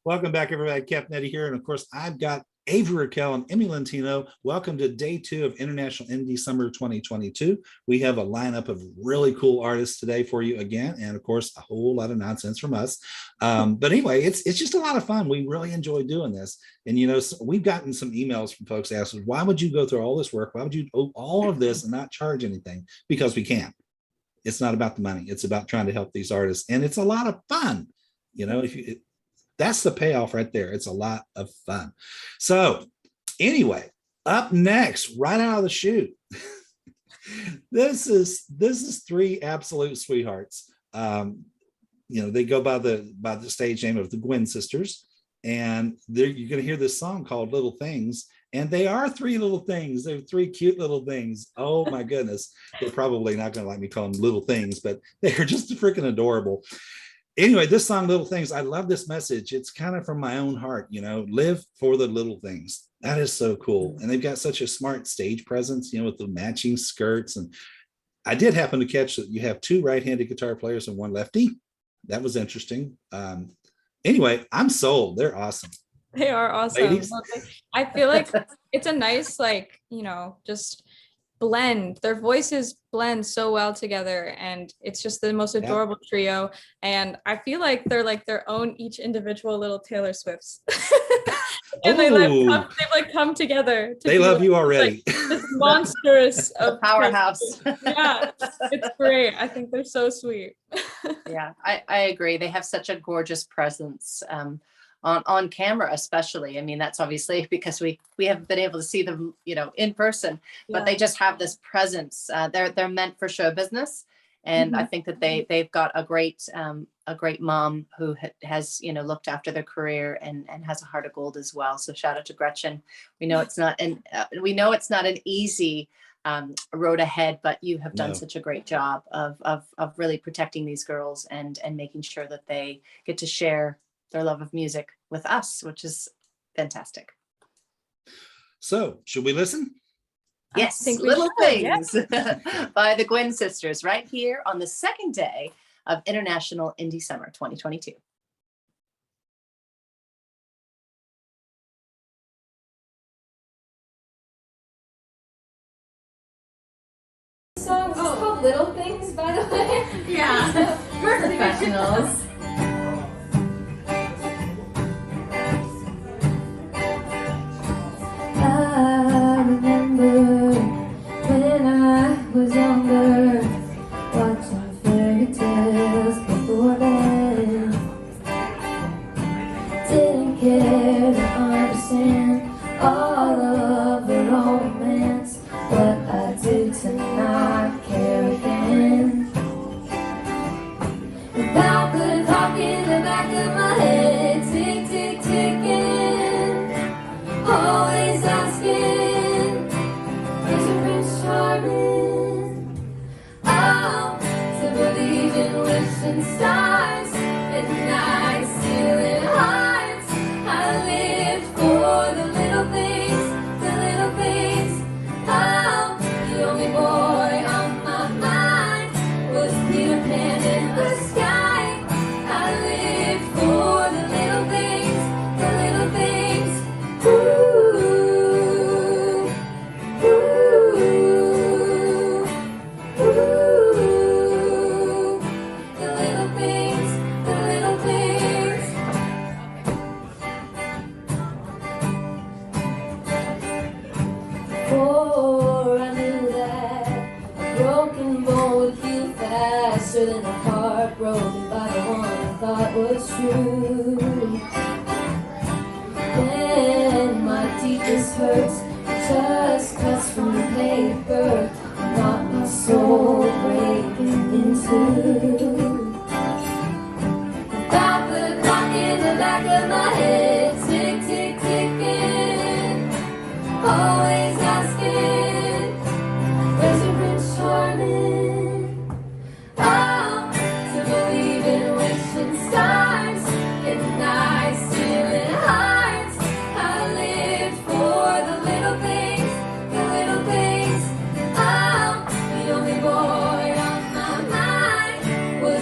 Welcome back, everybody. Captain Eddie here. And of course, I've got Avery, Raquel, and Emme Lentino. Welcome to day 2 of International Indie Summer 2022. We have a lineup of really cool artists today for you again. And of course, a whole lot of nonsense from us. But anyway, it's just a lot of fun. We really enjoy doing this. And, you know, we've gotten some emails from folks asking, why would you go through all this work? Why would you do all of this and not charge anything? Because we can. It's not about the money. It's about trying to help these artists. And it's a lot of fun. You know, that's the payoff right there. It's a lot of fun. So anyway, up next, right out of the chute, this is 3 absolute sweethearts. You know, they go by the stage name of the Gwynn sisters, and you're going to hear this song called Little Things. And they are 3 little things. They're 3 cute little things. Oh my goodness. They're probably not going to like me calling them little things, but they're just freaking adorable. Anyway, this song, Little Things, I love this message. It's kind of from my own heart, you know, live for the little things. That is so cool. And they've got such a smart stage presence, you know, with the matching skirts. And I did happen to catch that you have 2 right-handed guitar players and 1 lefty. That was interesting. Anyway, I'm sold. They're awesome. They are awesome. Ladies? I feel like it's a nice, like, you know, just blend. Their voices blend so well together, and it's just the most adorable trio. And I feel like they're like their own each individual little Taylor Swifts. And they've come together. They love you already. Like, this monstrous of powerhouse. Yeah, it's great. I think they're so sweet. Yeah, I agree. They have such a gorgeous presence. On camera, especially. I mean, that's obviously because we haven't been able to see them, you know, in person, but they just have this presence. They're meant for show business, and I think that they've got a great mom who has, you know, looked after their career and has a heart of gold as well. So shout out to Gretchen. We know it's not an easy road ahead, but you have done such a great job of really protecting these girls and making sure that they get to share their love of music with us, which is fantastic. So should we listen? Yes, Little Things by the Gwynn sisters right here on the 2nd day of International Indie Summer 2022. Song is called Little Things, by the way. Yeah, we're professionals. I remember when I was younger, watching fairy tales before bed. Didn't care to understand all of the romance, but I do to not care again. About the clock in the back of my head, tick, tick, ticking. Always asking, is your prince charming? Oh, to believe in wishing stars and nights stealing hearts. I lived for the little things, the little things. Oh, the only boy on my mind was Peter Pan in the sky. I lived for the little things, the little things. Faster than a heart broken by the one I thought was true. When my deepest hurts just cuts from the paper, not my soul breaking into. About the clock in the back of my head, tick, tick, ticking. Always asking, where's your prince charming? Oh, to believe in wishing stars and nights stealing hearts. I lived for the little things, the little things. Oh, the only boy on my mind was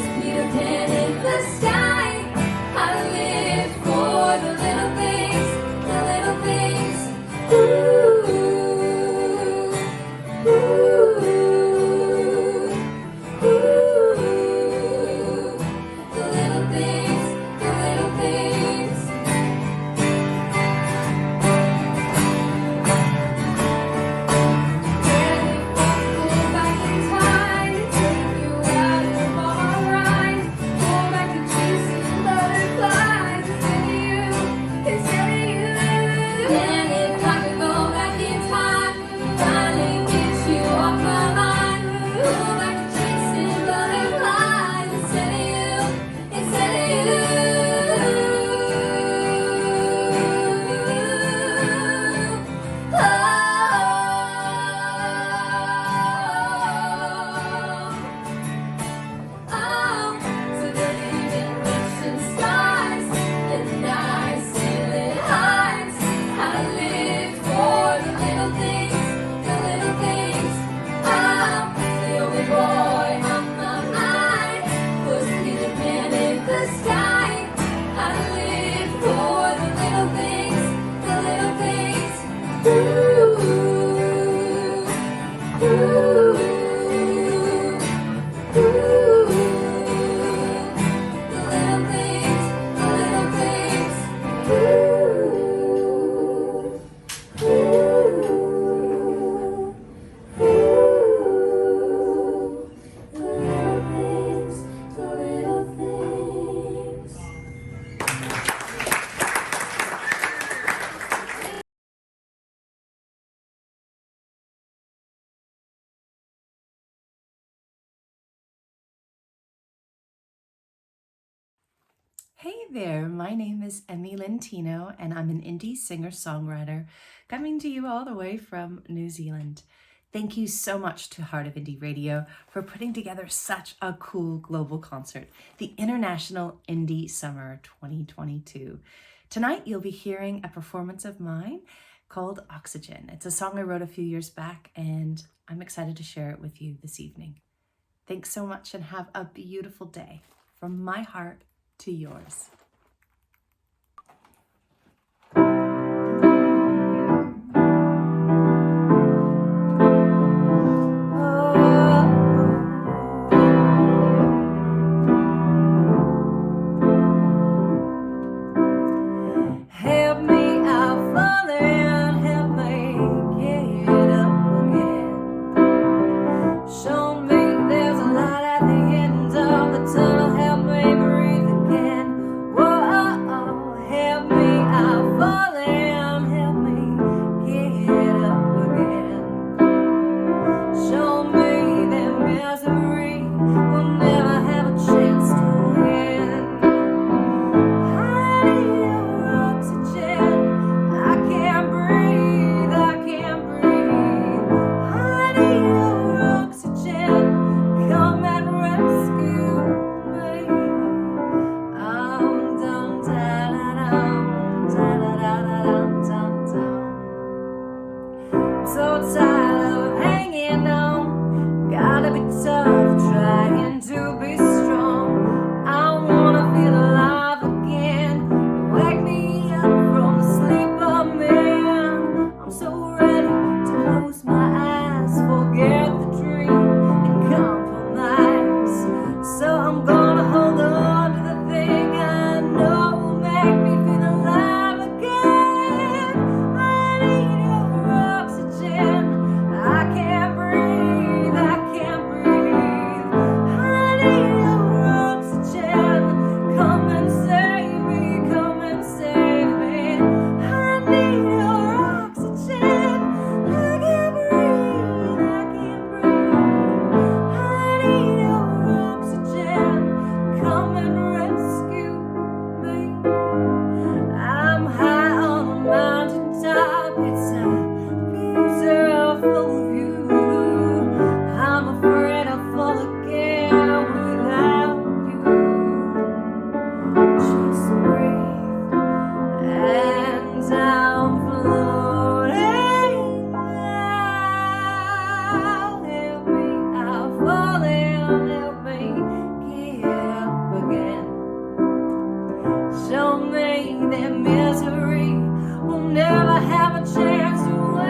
Hey there, my name is Emme Lentino, and I'm an indie singer-songwriter coming to you all the way from New Zealand. Thank you so much to Heart of Indie Radio for putting together such a cool global concert, the International Indie Summer 2022. Tonight, you'll be hearing a performance of mine called Oxygen. It's a song I wrote a few years back, and I'm excited to share it with you this evening. Thanks so much and have a beautiful day. From my heart to yours. Help me, I've fallen, help me get up again. Show me there's a light at the end of the tunnel, help me breathe again. Whoa, help me, I've fallen, help me get up again. Show me that misery will never have a chance to win. I need your oxygen. I can't breathe. I can't breathe. I need your oxygen. Come and rescue me. Dum da da dum da da da da dum dum dum. I'm so tired of hanging on. Gotta be tough, trying to be strong. I wanna feel alive again. Wake me up from the sleep I'm in. I'm so ready to close my eyes, forget the dream and compromise. So I'm gonna hold on to the thing I know will make me feel alive again. I need your oxygen. I can't breathe. I can't breathe. I need your oxygen. Come and save me. Come and save me. I need your oxygen. I can't breathe. I can't breathe. I need your oxygen. Come and rescue me. I'm high on a mountaintop. It's a beautiful view. I'm afraid I'll fall again without you. Just breathe, and I'm floating now. Help me, I've fallen. Help me get up again. Show me that misery will never have a chance to win.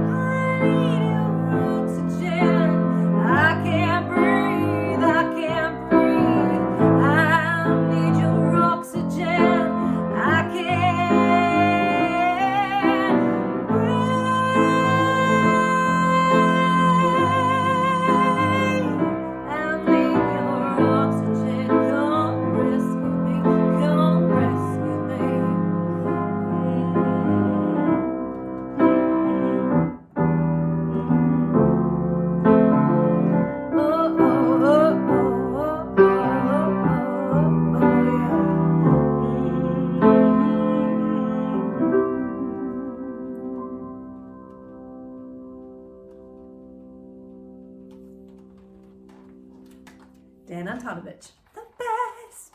I need your oxygen. I can't breathe. I can't breathe. I need your oxygen. I can't breathe. I need your oxygen. Come rescue me. Come rescue me. Oh, oh, oh, oh, oh, oh, yeah. Dan Antonovich, the best.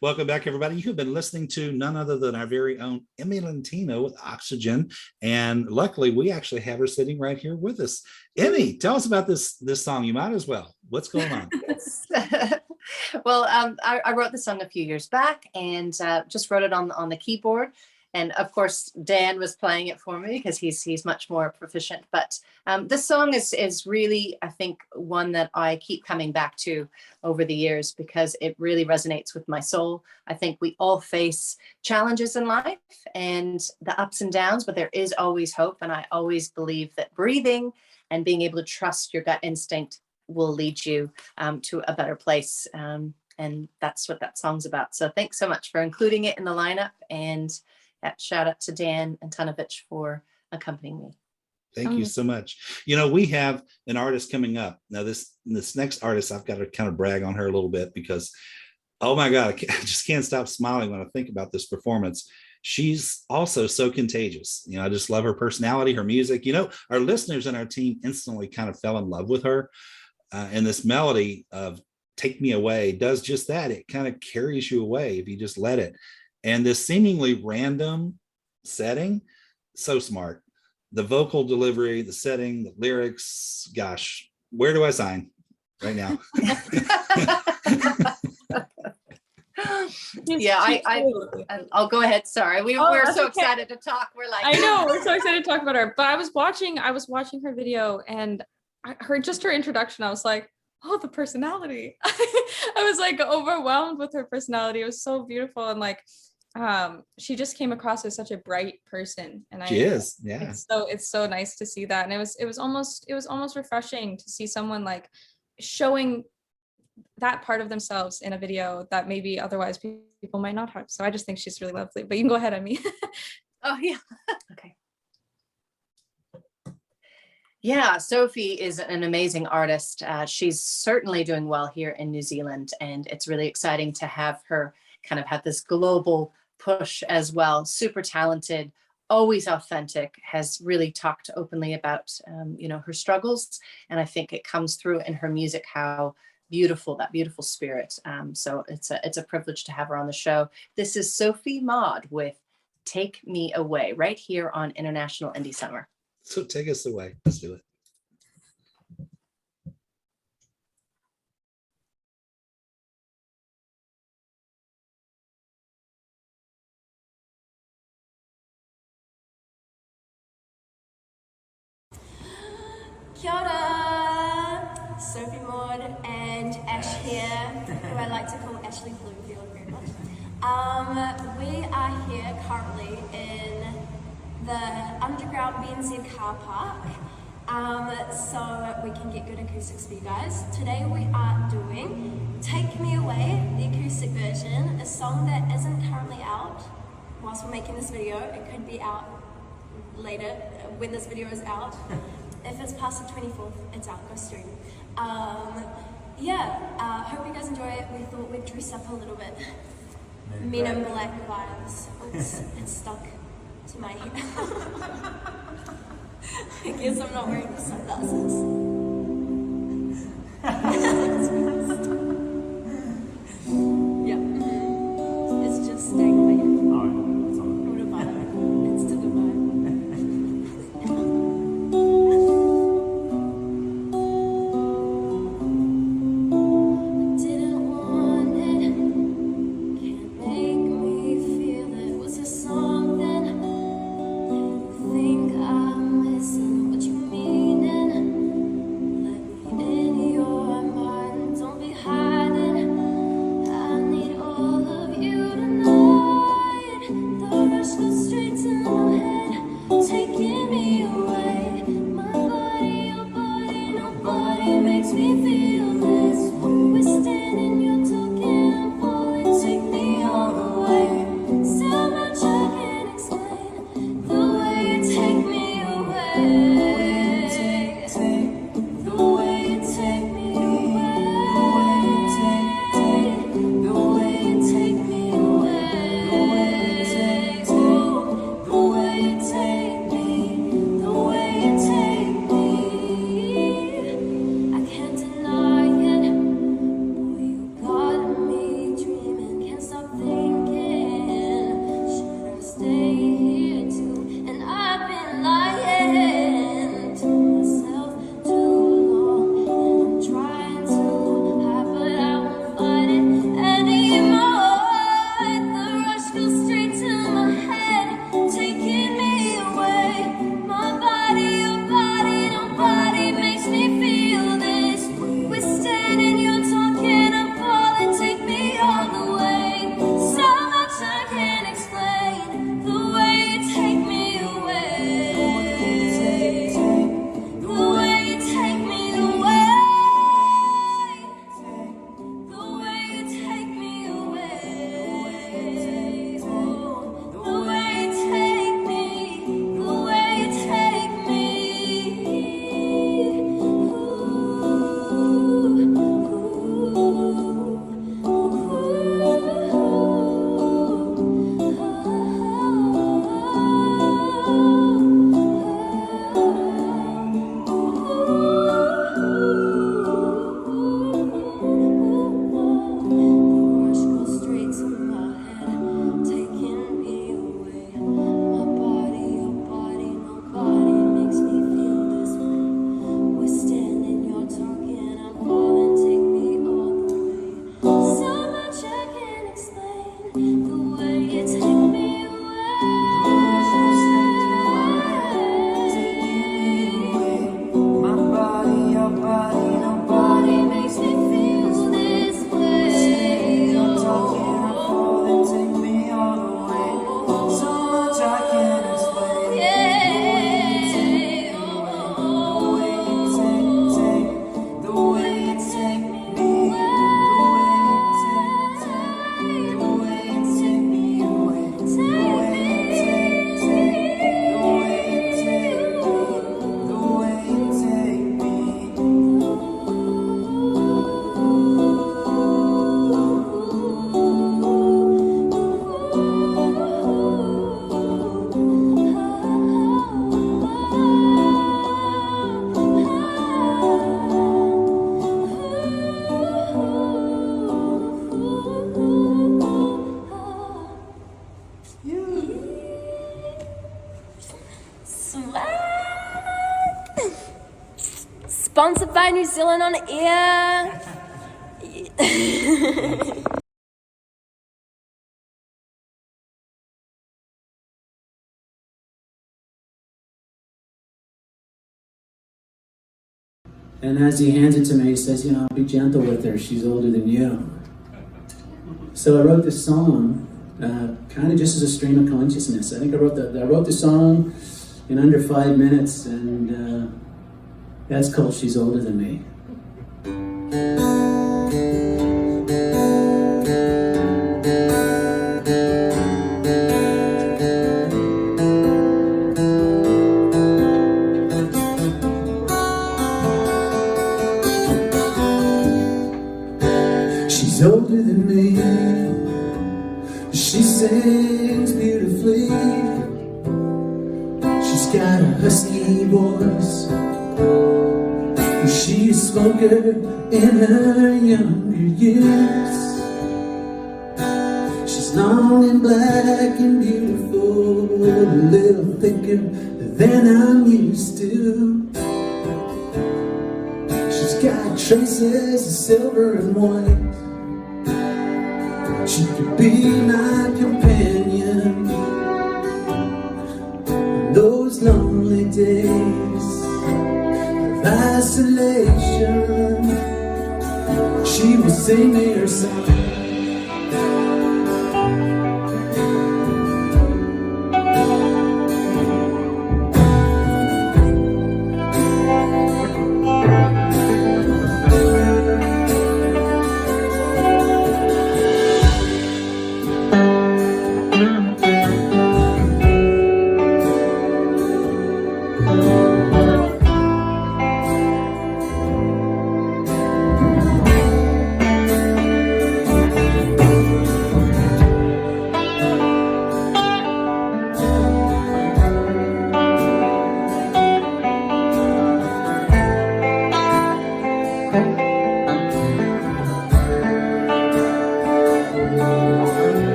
Welcome back, everybody. You have been listening to none other than our very own Emme Lentino with Oxygen. And luckily, we actually have her sitting right here with us. Emme, tell us about this song. You might as well. What's going on? Well, I wrote the song a few years back and just wrote it on the keyboard. And of course, Dan was playing it for me because he's much more proficient. But this song is really, I think, one that I keep coming back to over the years because it really resonates with my soul. I think we all face challenges in life and the ups and downs, but there is always hope. And I always believe that breathing and being able to trust your gut instinct will lead you to a better place. And that's what that song's about. So thanks so much for including it in the lineup. And shout out to Dan Antonovich for accompanying me. Thank you so much. You know, we have an artist coming up. Now, this next artist, I've got to kind of brag on her a little bit because, oh my God, I just can't stop smiling when I think about this performance. She's also so contagious. You know, I just love her personality, her music. You know, our listeners and our team instantly kind of fell in love with her. And this melody of Take Me Away does just that. It kind of carries you away if you just let it. And this seemingly random setting, so smart. The vocal delivery, the setting, the lyrics, gosh, where do I sign right now? Yeah, I'll go ahead. Sorry, we're so excited to talk. We're like, I know, we're so excited to talk about her. But I was watching her video, and her introduction. I was like, oh, the personality. I was like overwhelmed with her personality. It was so beautiful, and like, she just came across as such a bright person, and she is. Yeah. It's so nice to see that, and it was almost refreshing to see someone like showing that part of themselves in a video that maybe otherwise people might not have. So I just think she's really lovely. But you can go ahead, Emme. Oh yeah. Okay. Yeah, Sophie is an amazing artist. She's certainly doing well here in New Zealand, and it's really exciting to have her kind of have this global push as well. Super talented, always authentic, has really talked openly about her struggles, and I think it comes through in her music how beautiful, that beautiful spirit. So it's a privilege to have her on the show. This is Sophie Maud with Take Me Away, right here on International Indie Summer. So take us away. Let's do it. Kia ora! Sophie Maud and Ash here, who I like to call Ashley Bloomfield very much. We are here currently in the underground BNZ car park, so we can get good acoustics for you guys. Today we are doing Take Me Away, the acoustic version, a song that isn't currently out whilst we're making this video. It could be out later when this video is out. If it's past the 24th, it's out, go stream. Hope you guys enjoy it. We thought we'd dress up a little bit. Men in Black vibes. Oops, it's stuck to my hair. I guess I'm not wearing the sunglasses. Yeah, it's just staying on my hair. What a vibe. It's still a vibe. I can't deny Sponsored by New Zealand on Air. And as he hands it to me, he says, you know, be gentle with her, she's older than you. So I wrote this song, kind of just as a stream of consciousness. I think I wrote the song in under 5 minutes, and that's called She's Older Than Me. She's older than me. She sings beautifully. She's got a husky voice. She spoke her in her younger years. She's long and black and beautiful, a little thicker than I'm used to. She's got traces of silver and white. She could be my companion in those lonely days of isolation. She would sing me her song.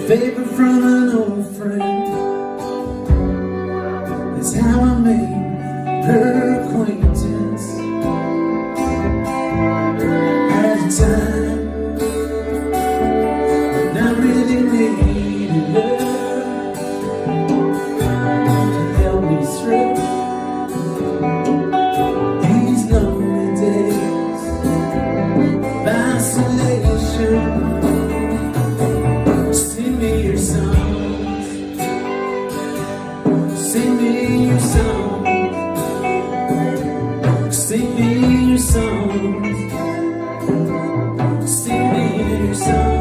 Favor from an old friend, that's how I made her acquaintance. At a time when I really needed her to help me through these lonely days of isolation. Sing me your songs. Sing me your songs. Sing me your songs. Sing me your songs.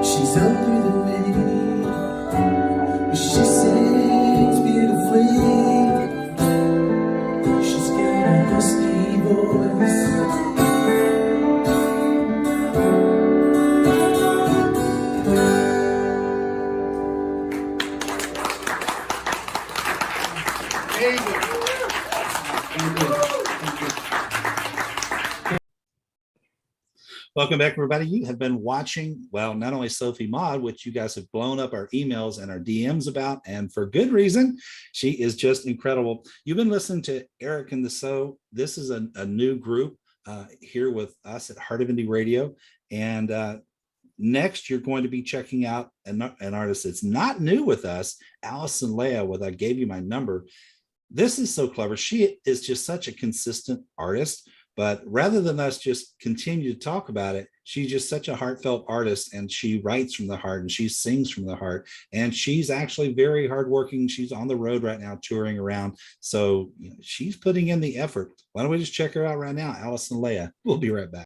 She's older than me. She sings beautifully. She's got a husky voice. Welcome back, everybody. You have been watching, well, not only Sophie Maud, which you guys have blown up our emails and our DMs about, and for good reason. She is just incredible. You've been listening to Eric and the So. This is a new group here with us at Heart of Indie Radio. And next, you're going to be checking out an artist that's not new with us, Allison Leah, with I Gave You My Number. This is so clever. She is just such a consistent artist. But rather than us just continue to talk about it, she's just such a heartfelt artist, and she writes from the heart and she sings from the heart. And she's actually very hardworking. She's on the road right now, touring around. So she's putting in the effort. Why don't we just check her out right now? Allison Leah. We'll be right back.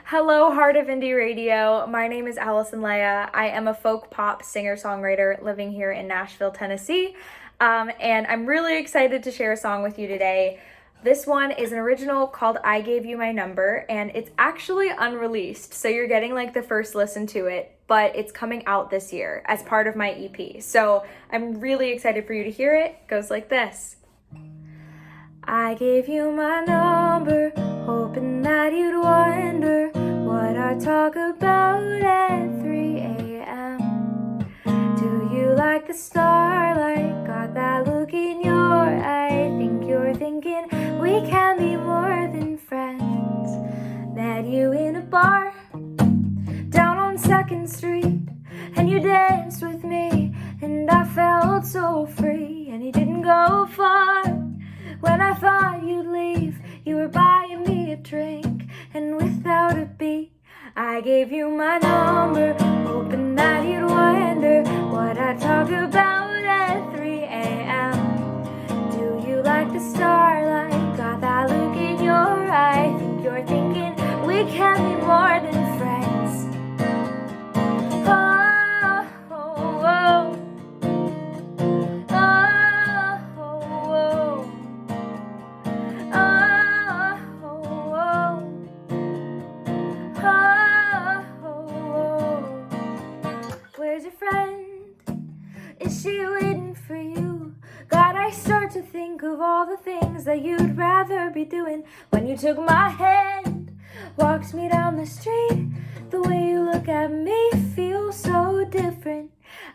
Hello, Heart of Indie Radio. My name is Allison Leah. I am a folk pop singer-songwriter living here in Nashville, Tennessee. And I'm really excited to share a song with you today. This one is an original called I Gave You My Number, and it's actually unreleased, so you're getting like the first listen to it, but it's coming out this year as part of my EP. So I'm really excited for you to hear it. It goes like this. I gave you my number, hoping that you'd wonder what I talk about at 3 a.m. Do you like the starlight? Got that look in your eye. Think you're thinking we can be more than friends. Met you in a bar down on 2nd Street, and you danced with me, and I felt so free, and you didn't go far. When I thought you'd leave, you were buying me a drink, and without a beat, I gave you my number, hoping that you'd wonder what I talk about at 3 a.m. Do you like the starlight? Got that look in your eye. Think you're thinking we can be more than friends. Oh, oh, oh. Where's your friend? Is she waiting for you? God, I start to think of all the things that you'd rather be doing. When you took my hand, walked me down the street, the way you look at me feels so different.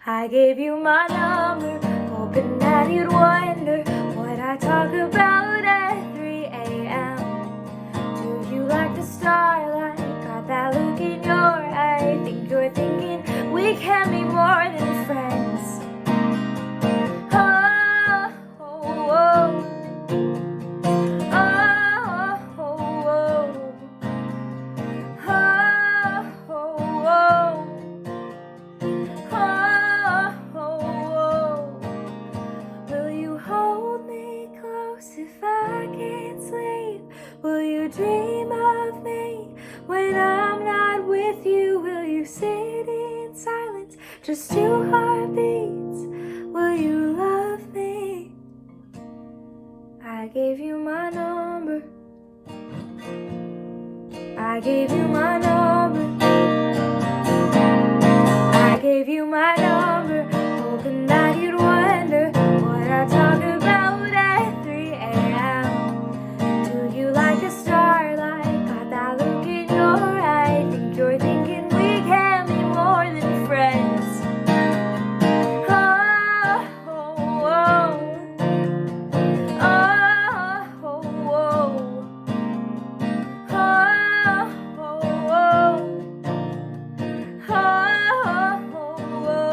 I gave you my number, hoping that you'd wonder what I talk about at 3 a.m. Do you like the starlight? Got that look in your eye. Think you're thinking we can be more than friends. Oh, oh, oh. Oh, oh, oh. Oh, oh, oh. Oh, oh, oh. Will you hold me close if I can't sleep? Will you dream of me when I'm not with you? Will you sit in silence, just 2 heartbeats? Will you love me? I gave you my number. I gave you my number. I gave you my number, hoping that you'd wonder what I talk about at 3 a.m. Do you like the starlight? Got that look in your eye. Think you're thinking we can be more than friends. Oh, oh, oh. Oh, oh, oh. Oh, oh, oh.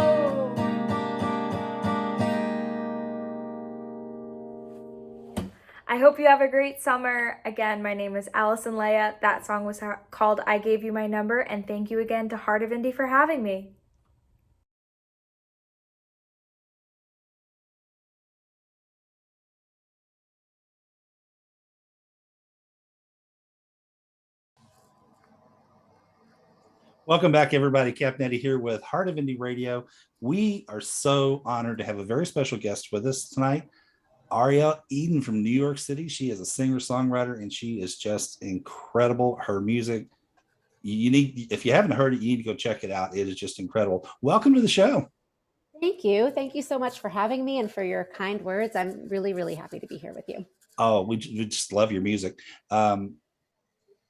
I hope you have a great summer. Again, my name is Allison Leah. That song was called I Gave You My Number, and thank you again to Heart of Indie for having me. Welcome back, everybody. Captain Eddie here with Heart of Indie Radio. We are so honored to have a very special guest with us tonight, Arya Eden from New York City. She is a singer-songwriter, and she is just incredible. Her music, if you haven't heard it, you need to go check it out. It is just incredible. Welcome to the show. Thank you. Thank you so much for having me and for your kind words. I'm really, really happy to be here with you. Oh, we just love your music.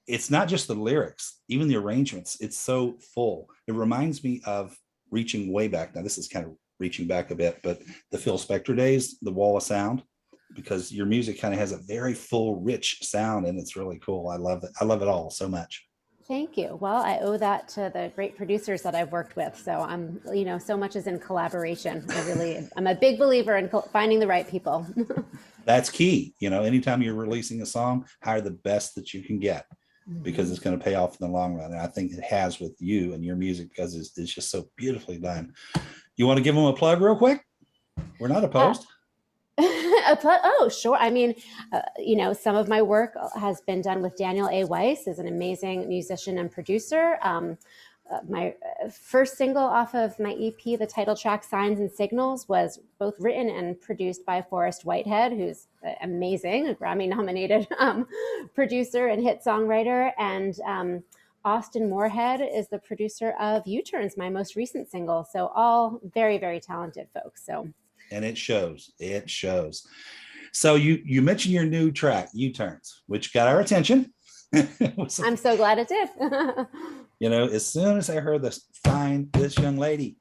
It's not just the lyrics, even the arrangements. It's so full. It reminds me of reaching way back. Now, this is kind of reaching back a bit, but the Phil Spector days, the Wall of Sound, because your music kind of has a very full, rich sound, and it's really cool. I love it. I love it all so much. Thank you. Well, I owe that to the great producers that I've worked with. So I'm, so much is in collaboration. I'm a big believer in finding the right people. That's key. Anytime you're releasing a song, hire the best that you can get, because it's going to pay off in the long run. And I think it has with you and your music, because it's just so beautifully done. You want to give them a plug real quick? We're not opposed. Oh, sure. I mean, some of my work has been done with Daniel A. Weiss, is an amazing musician and producer. My first single off of my EP, the title track Signs and Signals, was both written and produced by Forrest Whitehead, who's amazing, a Grammy-nominated producer and hit songwriter. And Austin Moorhead is the producer of Uturns, my most recent single. So all very, very talented folks. And it shows. So you mentioned your new track, Uturns, which got our attention. I'm so glad it did. As soon as I heard this young lady.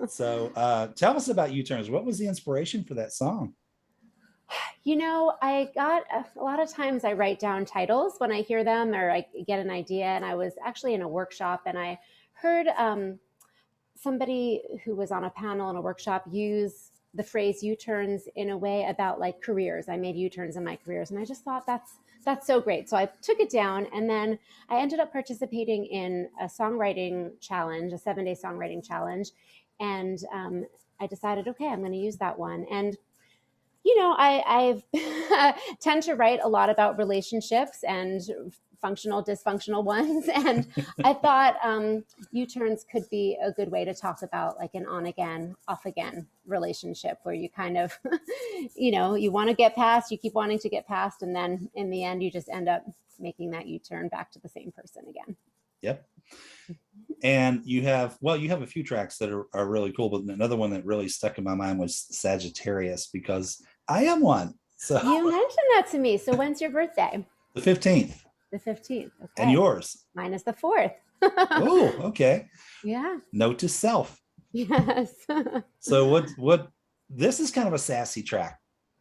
So tell us about Uturns. What was the inspiration for that song? I got a lot of times I write down titles when I hear them or I get an idea. And I was actually in a workshop and I heard somebody who was on a panel in a workshop use the phrase U-turns in a way about like careers. I made U-turns in my careers. And I just thought that's so great. So I took it down, and then I ended up participating in a songwriting challenge, a 7-day songwriting challenge. And I decided, okay, I'm going to use that one. And I've tend to write a lot about relationships and functional, dysfunctional ones. And I thought U-turns could be a good way to talk about like an on again, off again relationship where you kind of, you want to get past, you keep wanting to get past. And then in the end, you just end up making that U-turn back to the same person again. Yep. And you have a few tracks that are really cool, but another one that really stuck in my mind was Sagittarius, because I am one. So you mentioned that to me. So when's your birthday? The 15th. The 15th. Okay. And yours? Mine is the 4th. Oh, okay. Yeah. Note to self. Yes. So what this is kind of a sassy track.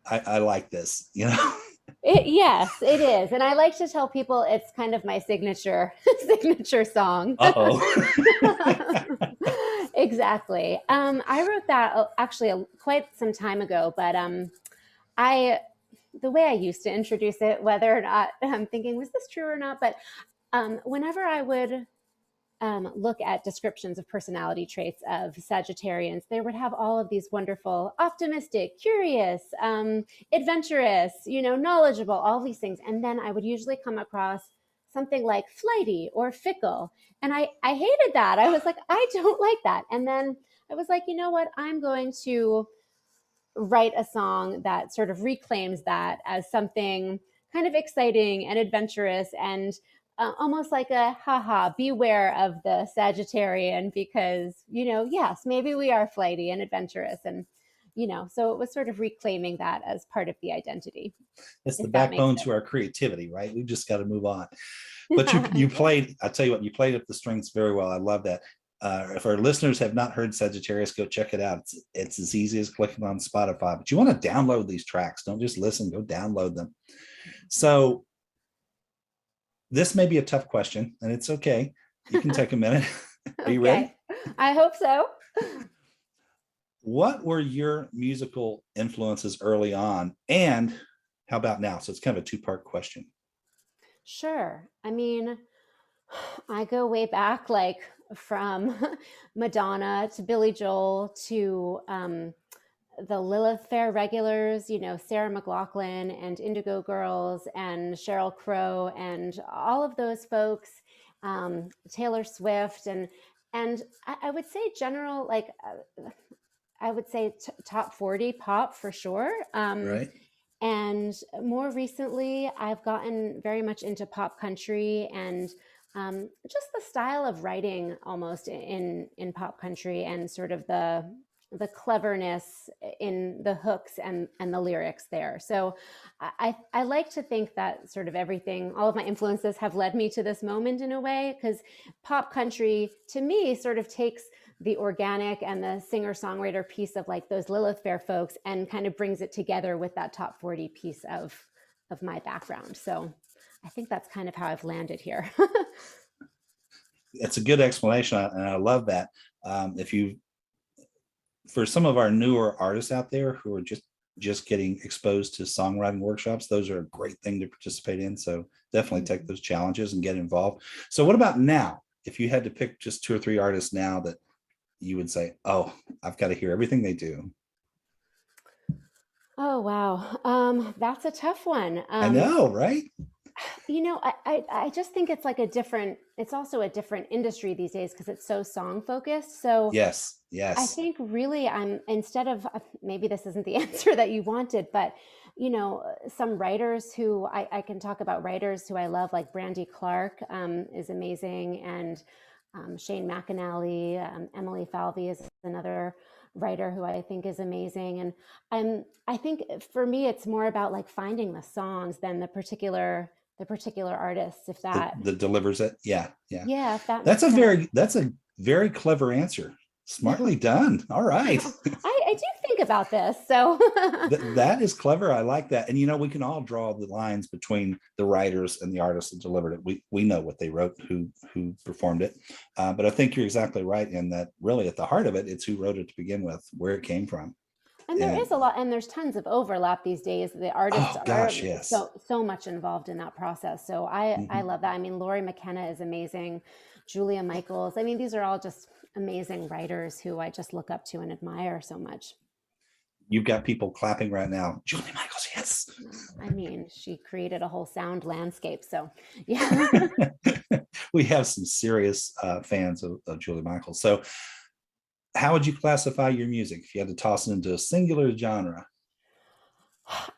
I like this, Yes, it is. And I like to tell people it's kind of my signature song. Exactly. I wrote that actually quite some time ago, but the way I used to introduce it, whether or not I'm thinking, was this true or not? But whenever I would look at descriptions of personality traits of Sagittarians, they would have all of these wonderful, optimistic, curious, adventurous, knowledgeable, all these things. And then I would usually come across something like flighty or fickle. And I hated that. I was like, I don't like that. And then I was like, you know what? I'm going to write a song that sort of reclaims that as something kind of exciting and adventurous and almost like a haha, beware of the Sagittarian, because, yes, maybe we are flighty and adventurous. And, so it was sort of reclaiming that as part of the identity. It's the backbone to our creativity, right? We've just got to move on. But you played, I tell you what, you played up the strings very well. I love that. If our listeners have not heard Sagittarius, go check it out. It's as easy as clicking on Spotify, but you want to download these tracks. Don't just listen, go download them. So this may be a tough question, and it's okay. You can take a minute. Are you ready? I hope so. What were your musical influences early on, and how about now? So it's kind of a two-part question. Sure. I mean, I go way back, like from Madonna to Billy Joel to the Lilith Fair regulars, Sarah McLachlan and Indigo Girls and Sheryl Crow and all of those folks, Taylor Swift, and I would say general, like I would say top 40 pop for sure. Right. And more recently, I've gotten very much into pop country and just the style of writing almost in pop country, and sort of the cleverness in the hooks and the lyrics there. So I like to think that sort of everything, all of my influences have led me to this moment in a way, because pop country to me sort of takes the organic and the singer-songwriter piece of like those Lilith Fair folks and kind of brings it together with that top 40 piece of my background. So I think that's kind of how I've landed here. It's a good explanation, and I love that. For some of our newer artists out there who are just getting exposed to songwriting workshops, those are a great thing to participate in. So definitely take those challenges and get involved. So what about now? If you had to pick just 2 or 3 artists now that you would say, oh, I've got to hear everything they do. Oh, wow. That's a tough one. I know, right? You know, I just think it's like it's also a different industry these days because it's so song focused. So yes. I think really instead of, maybe this isn't the answer that you wanted, but you know, some writers who I can talk about writers who I love, like Brandy Clark is amazing. And Shane McAnally, Emily Falvey is another writer who I think is amazing. And I think for me, it's more about like finding the songs than the particular artists, if that delivers it. Yeah. If that's a very clever answer. Smartly done. All right. I do think about this. So that is clever. I like that. And, you know, we can all draw the lines between the writers and the artists that delivered it. We know what they wrote, who performed it. But I think you're exactly right in that really at the heart of it, it's who wrote it to begin with, where it came from. And there is a lot, and there's tons of overlap these days. The artists are so much involved in that process. So I love that. I mean, Laurie McKenna is amazing. Julia Michaels. I mean, these are all just amazing writers who I just look up to and admire so much. You've got people clapping right now. Julia Michaels, yes. I mean, she created a whole sound landscape. So yeah. We have some serious fans of Julia Michaels. So how would you classify your music if you had to toss it into a singular genre?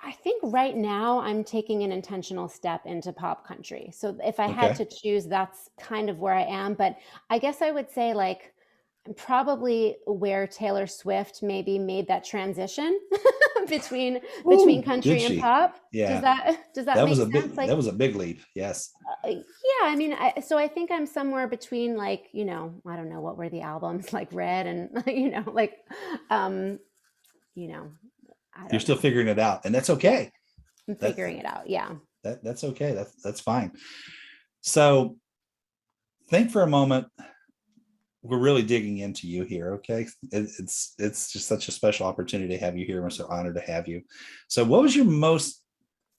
I think right now I'm taking an intentional step into pop country. So if I had to choose, that's kind of where I am. But I guess I would say like probably where Taylor Swift maybe made that transition between country and pop. Yeah. Does that make sense? That was a big leap. Yes. Yeah. I mean, so I think I'm somewhere between like, you know, I don't know, what were the albums like Red and, you know, like, you know, you're still figuring it out, and that's okay. I'm figuring it out. Yeah. That's okay. That's fine. So think for a moment. We're really digging into you here. Okay. It's just such a special opportunity to have you here. We're so honored to have you. So what was your most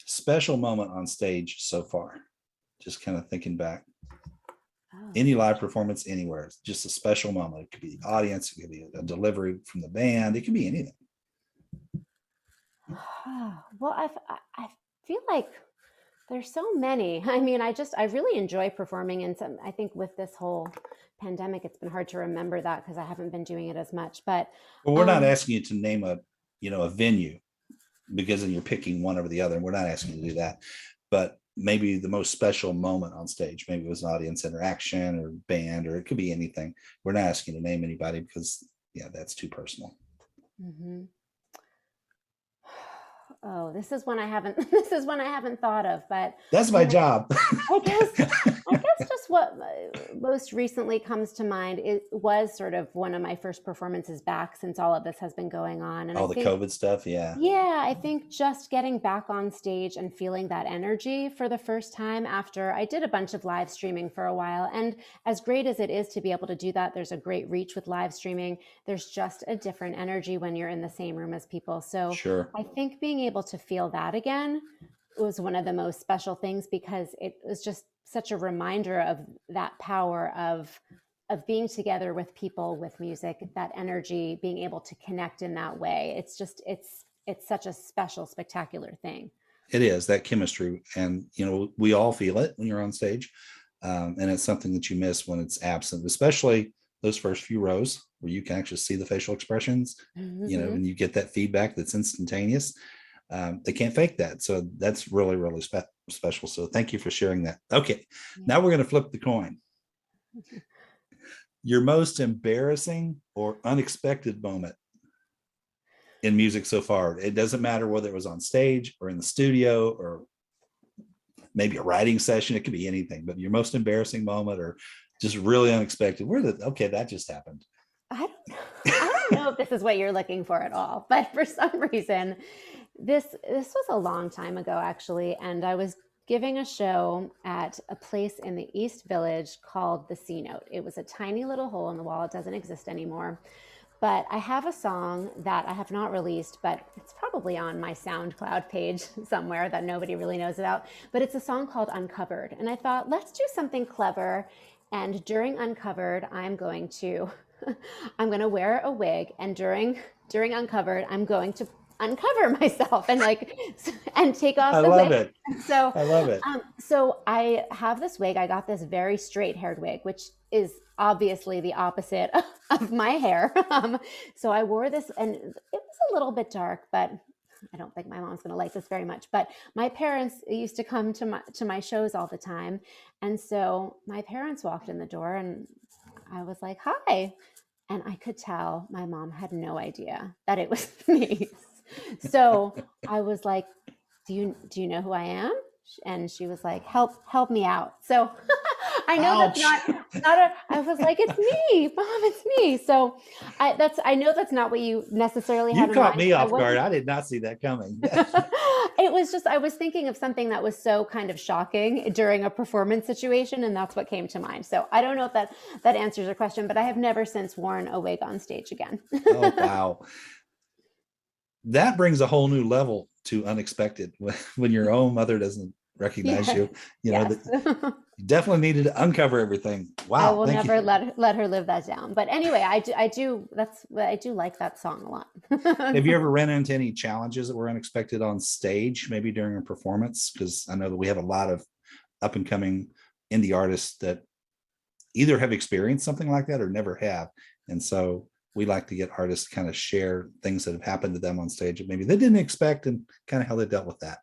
special moment on stage so far? Just kind of thinking back. Any live performance anywhere. It's just a special moment. It could be the audience, it could be a delivery from the band, it could be anything. Well, I feel like there's so many. I mean, I really enjoy performing, and I think with this whole pandemic, it's been hard to remember that because I haven't been doing it as much. But we're not asking you to name a venue, because then you're picking one over the other, and we're not asking you to do that. But maybe the most special moment on stage, maybe it was an audience interaction or band, or it could be anything. We're not asking you to name anybody because that's too personal. Mm-hmm. Oh, this is one I haven't thought of, but that's my job. I guess just what most recently comes to mind, it was sort of one of my first performances back since all of this has been going on. And the COVID stuff. Yeah. I think just getting back on stage and feeling that energy for the first time after I did a bunch of live streaming for a while. And as great as it is to be able to do that, there's a great reach with live streaming. There's just a different energy when you're in the same room as people. So sure. I think being able to feel that again was one of the most special things, because it was just such a reminder of that power of being together with people, with music, that energy, being able to connect in that way. It's just, it's such a special, spectacular thing. It is, that chemistry. And, we all feel it when you're on stage. And it's something that you miss when it's absent, especially those first few rows where you can actually see the facial expressions, and you get that feedback that's instantaneous. They can't fake that. So that's really, really special. So thank you for sharing that. Okay, now we're going to flip the coin. Your most embarrassing or unexpected moment in music so far. It doesn't matter whether it was on stage or in the studio or maybe a writing session. It could be anything, but your most embarrassing moment or just really unexpected. Okay, that just happened. I don't know if this is what you're looking for at all, but for some reason, this was a long time ago, actually, and I was giving a show at a place in the East Village called the C Note. It was a tiny little hole in the wall. It doesn't exist anymore. But I have a song that I have not released, but it's probably on my SoundCloud page somewhere that nobody really knows about. But it's a song called Uncovered. And I thought, let's do something clever. And during Uncovered, I'm going to wear a wig. And during Uncovered, I'm going to uncover myself and take off the wig. It. So I love it. So I have this wig. I got this very straight haired wig, which is obviously the opposite of my hair. So I wore this, and it was a little bit dark, but I don't think my mom's going to like this very much. But my parents used to come to my shows all the time, and so my parents walked in the door, and I was like, "Hi," and I could tell my mom had no idea that it was me. So I was like, do you know who I am? And she was like, help me out. So I know Ouch. That's not I was like, it's me, Mom, it's me. So I know that's not what you necessarily had You in caught mind. me off guard. I did not see that coming. It was just, I was thinking of something that was so kind of shocking during a performance situation, and that's what came to mind. So I don't know if that answers your question, but I have never since worn a wig on stage again. Oh, wow. That brings a whole new level to unexpected when your own mother doesn't recognize you. You know, that you definitely needed to uncover everything. Wow. I will never let her live that down. But anyway, I do like that song a lot. Have you ever ran into any challenges that were unexpected on stage, maybe during a performance? Because I know that we have a lot of up and coming indie artists that either have experienced something like that or never have. And so we like to get artists to kind of share things that have happened to them on stage that maybe they didn't expect and kind of how they dealt with that.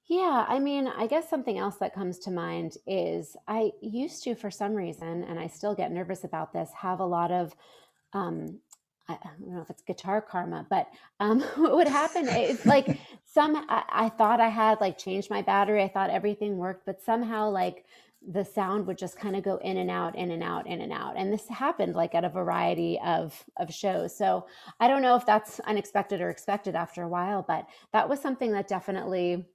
Yeah, I mean, I guess something else that comes to mind is I used to, for some reason, and I still get nervous about this, have a lot of, I don't know if it's guitar karma, but what would happen is like I thought I had like changed my battery. I thought everything worked, but somehow like the sound would just kind of go in and out, in and out, in and out. And this happened like at a variety of shows. So I don't know if that's unexpected or expected after a while, but that was something that definitely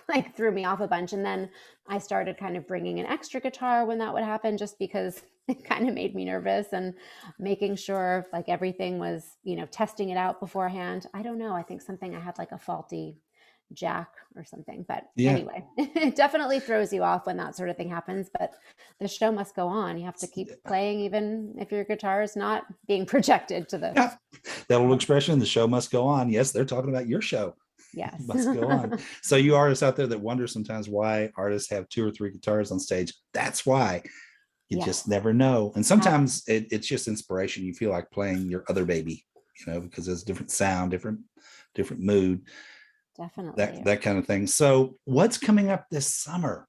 like threw me off a bunch. And then I started kind of bringing an extra guitar when that would happen, just because it kind of made me nervous, and making sure like everything was, testing it out beforehand. I don't know. I think I had like a faulty jack or something, but anyway, it definitely throws you off when that sort of thing happens, but the show must go on. You have to keep playing even if your guitar is not being projected to the that old expression, the show must go on. Yes, they're talking about your show. Yes. Must go on. So you artists out there that wonder sometimes why artists have 2 or 3 guitars on stage, that's why. You just never know. And sometimes it's just inspiration. You feel like playing your other baby, because there's different sound, different mood. Definitely. That kind of thing. So what's coming up this summer?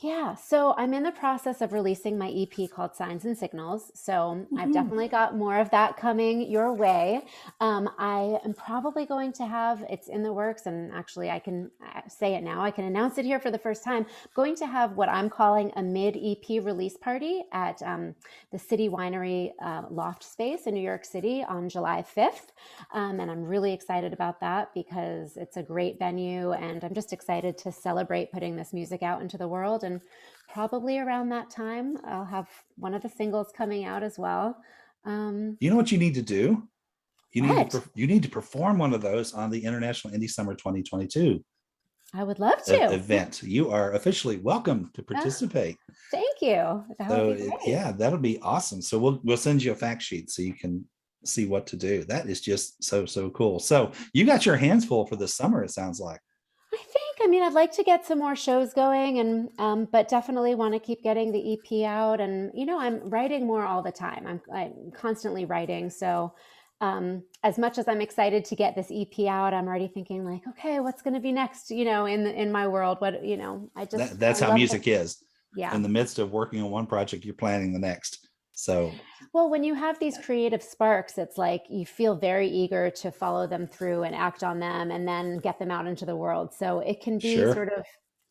Yeah, so I'm in the process of releasing my EP called Signs and Signals. So I've definitely got more of that coming your way. I am probably going to have, it's in the works, and actually I can say it now, I can announce it here for the first time, going to have what I'm calling a mid-EP release party at the City Winery Loft Space in New York City on July 5th. And I'm really excited about that because it's a great venue, and I'm just excited to celebrate putting this music out into the world. And probably around that time, I'll have one of the singles coming out as well. You know what you need to do? You need to perform one of those on the International Indie Summer 2022. I would love to. Event. You are officially welcome to participate. Thank you. That'll be awesome. So we'll send you a fact sheet so you can see what to do. That is just so cool. So you got your hands full for the summer, it sounds like. I mean, I'd like to get some more shows going, and but definitely want to keep getting the EP out. And I'm writing more all the time. I'm constantly writing, so as much as I'm excited to get this EP out, I'm already thinking like, okay, what's going to be next? In my world, what, that's how music is. Yeah. In the midst of working on one project, you're planning the next. So, well, when you have these creative sparks, it's like you feel very eager to follow them through and act on them and then get them out into the world. So it can be sort of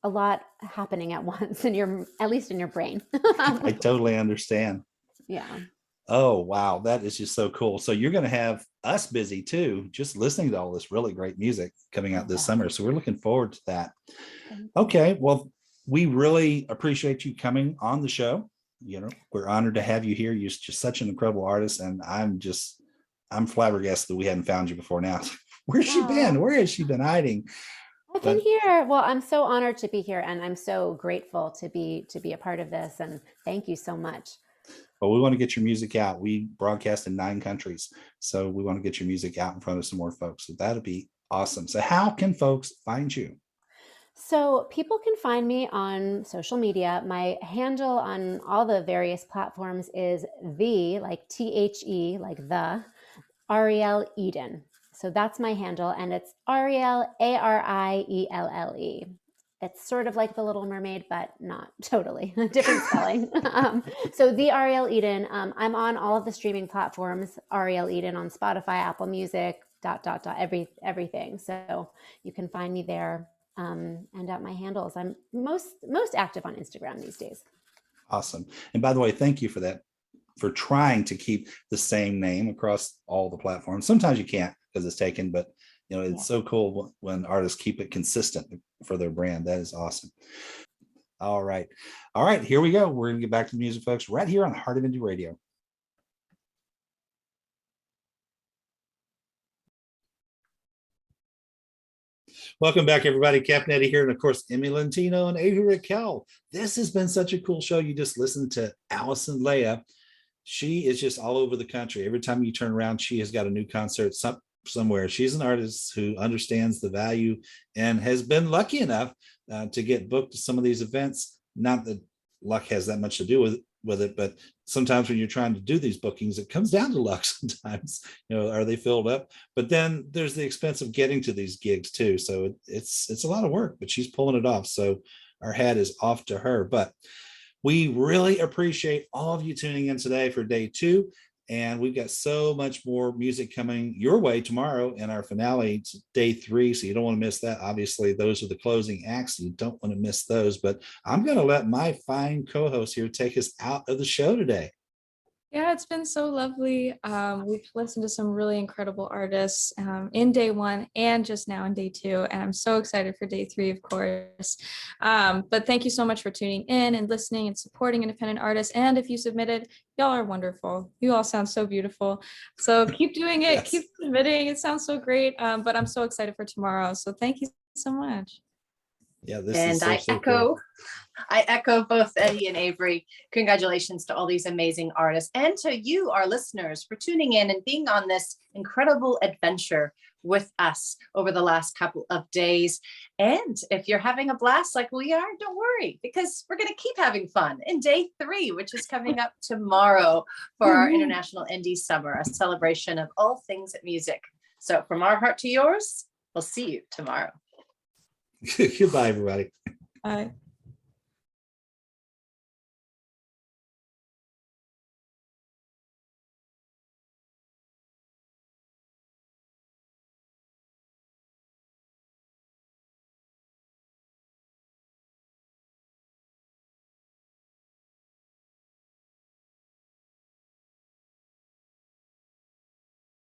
a lot happening at once at least in your brain. I totally understand. Yeah. Oh, wow. That is just so cool. So you're going to have us busy too, just listening to all this really great music coming out this summer. So we're looking forward to that. Okay. Well, we really appreciate you coming on the show. We're honored to have you here. You're just such an incredible artist. And I'm flabbergasted that we hadn't found you before now. Where's she been? Where has she been hiding? I've been here. Well, I'm so honored to be here, and I'm so grateful to be a part of this. And thank you so much. Well, we want to get your music out. We broadcast in 9 countries. So we want to get your music out in front of some more folks. So that'd be awesome. So how can folks find you? So people can find me on social media. My handle on all the various platforms is like THE, like the Arya Eden. So that's my handle, and it's Ariel, Arielle. It's sort of like the Little Mermaid, but not totally. Different spelling. So the Arya Eden. I'm on all of the streaming platforms. Arya Eden on Spotify, Apple Music, everything. So you can find me there. And at my handles. I'm most active on Instagram these days. Awesome. And by the way, thank you for that, for trying to keep the same name across all the platforms. Sometimes you can't because it's taken, but it's so cool when artists keep it consistent for their brand. That is awesome. All right. Here we go. We're gonna get back to the music, folks, right here on Heart of Indie Radio. Welcome back, everybody. Captain Eddie here, and of course, Emme Lentino and Avery Raquel. This has been such a cool show. You just listened to Allison Leia. She is just all over the country. Every time you turn around, she has got a new concert somewhere. She's an artist who understands the value and has been lucky enough to get booked to some of these events. Not that luck has that much to do with it, but sometimes when you're trying to do these bookings, it comes down to luck sometimes. Are they filled up? But then there's the expense of getting to these gigs too. So it's a lot of work, but she's pulling it off. So our hat is off to her. But we really appreciate all of you tuning in today for day 2. And we've got so much more music coming your way tomorrow in our finale, day 3. So you don't want to miss that. Obviously, those are the closing acts. You don't want to miss those. But I'm going to let my fine co-host here take us out of the show today. Yeah, it's been so lovely. We've listened to some really incredible artists in day 1 and just now in day 2. And I'm so excited for day 3, of course. But thank you so much for tuning in and listening and supporting independent artists. And if you submitted, y'all are wonderful. You all sound so beautiful. So keep doing it. Yes. Keep submitting. It sounds so great. But I'm so excited for tomorrow. So thank you so much. Yeah, I echo both Eddie and Avery. Congratulations to all these amazing artists and to you, our listeners, for tuning in and being on this incredible adventure with us over the last couple of days. And if you're having a blast like we are, don't worry, because we're going to keep having fun in day 3, which is coming up tomorrow for our International Indie Summer, a celebration of all things music. So from our heart to yours, we'll see you tomorrow. Goodbye, everybody. Bye.